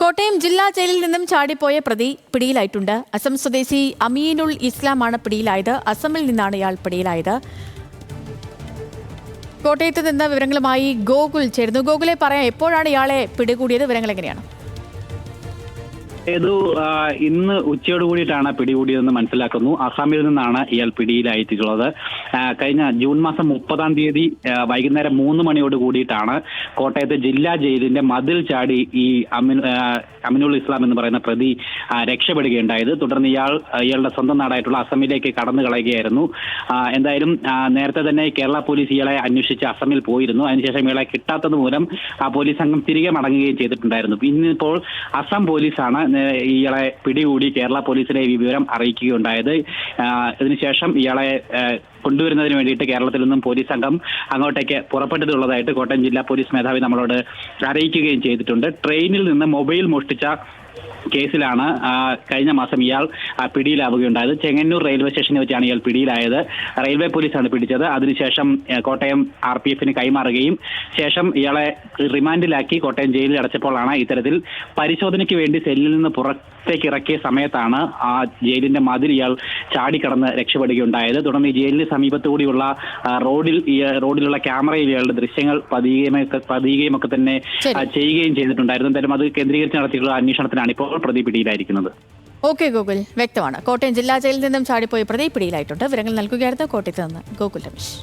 കോട്ടയം ജില്ലാ ജയിലിൽ നിന്നും ചാടിപ്പോയ പ്രതി പിടിയിലായിട്ടുണ്ട്. അസം സ്വദേശി അമീനുൽ ഇസ്ലാമാണ് പിടിയിലായത്. അസമിൽ നിന്നാണ് ഇയാൾ പിടിയിലായത്. കോട്ടയത്ത് നിന്ന് വിവരങ്ങളുമായി ഗോകുൽ ചേരുന്നു. ഗോകുലെ പറയാം, എപ്പോഴാണ് ഇയാളെ പിടികൂടിയത്? വിവരങ്ങൾ എങ്ങനെയാണ്? ഇന്ന് ഉച്ചയോട് കൂടിയിട്ടാണ് പിടികൂടിയതെന്ന് മനസ്സിലാക്കുന്നു. അസാമിൽ നിന്നാണ് ഇയാൾ പിടിയിലായിട്ടുള്ളത്. കഴിഞ്ഞ ജൂൺ മാസം 30-ാം തീയതി വൈകുന്നേരം 3 മണിയോട് കൂടിയിട്ടാണ് കോട്ടയത്തെ ജില്ലാ ജയിലിന്റെ മതിൽ ചാടി ഈ അമിനുൽ ഇസ്ലാം എന്ന് പറയുന്ന പ്രതി രക്ഷപ്പെടുകയുണ്ടായത്. തുടർന്ന് ഇയാളുടെ സ്വന്തം നാടായിട്ടുള്ള അസമിലേക്ക് കടന്നു കളയുകയായിരുന്നു. എന്തായാലും നേരത്തെ തന്നെ കേരള പോലീസ് ഇയാളെ അന്വേഷിച്ച് അസമിൽ പോയിരുന്നു. അതിനുശേഷം ഇയാളെ കിട്ടാത്തത് മൂലം ആ പോലീസ് സംഘം തിരികെ മടങ്ങുകയും ചെയ്തിട്ടുണ്ടായിരുന്നു. ഇന്നിപ്പോൾ അസം പോലീസാണ് ഇയാളെ പിടികൂടി കേരള പോലീസിനെ ഈ വിവരം അറിയിക്കുകയുണ്ടായത്. ഇതിനുശേഷം ഇയാളെ കൊണ്ടുവരുന്നതിന് വേണ്ടിയിട്ട് കേരളത്തിൽ നിന്നും പോലീസ് സംഘം അങ്ങോട്ടേക്ക് പുറപ്പെട്ടതുള്ളതായിട്ട് കോട്ടയം ജില്ലാ പോലീസ് മേധാവി നമ്മളോട് അറിയിക്കുകയും ചെയ്തിട്ടുണ്ട്. ട്രെയിനിൽ നിന്ന് മൊബൈൽ മോഷ്ടിച്ച കേസിലാണ് കഴിഞ്ഞ മാസം ഇയാൾ പിടിയിലാവുകയുണ്ടായത്. ചെങ്ങന്നൂർ റെയിൽവേ സ്റ്റേഷനിൽ വെച്ചാണ് ഇയാൾ പിടിയിലായത്. റെയിൽവേ പോലീസാണ് പിടിച്ചത്. അതിനുശേഷം കോട്ടയം RPF കൈമാറുകയും ശേഷം ഇയാളെ റിമാൻഡിലാക്കി കോട്ടയം ജയിലിൽ അടച്ചപ്പോഴാണ് ഇത്തരത്തിൽ പരിശോധനയ്ക്ക് വേണ്ടി സെല്ലിൽ നിന്ന് പുറത്തേക്ക് ഇറക്കിയ സമയത്താണ് ആ ജയിലിന്റെ മതിൽ ഇയാൾ ചാടിക്കടന്ന് രക്ഷപ്പെടുകയുണ്ടായത്. തുടർന്ന് ഈ ജയിലിന് സമീപത്തുകൂടിയുള്ള റോഡിലുള്ള ക്യാമറയിൽ ഇയാളുടെ ദൃശ്യങ്ങൾ പതിയുകയും ഒക്കെ തന്നെ ചെയ്യുകയും ചെയ്തിട്ടുണ്ടായിരുന്നു. എന്തായാലും അത് കേന്ദ്രീകരിച്ച് നടത്തിയിട്ടുള്ള അന്വേഷണത്തിനാണ് ഇപ്പോൾ പ്രതി പിടിയിലായിരിക്കുന്നത്. ഓക്കെ ഗോകുൽ, വ്യക്തമാണ്. കോട്ടയം ജില്ലാ ജയിലിൽ നിന്നും ചാടിപ്പോയ പ്രതി പിടിയിലായിട്ടുണ്ട്. വിവരങ്ങൾ നൽകുകയായിരുന്നു കോട്ടയത്ത് നിന്ന് ഗോകുൽ രമേശ്.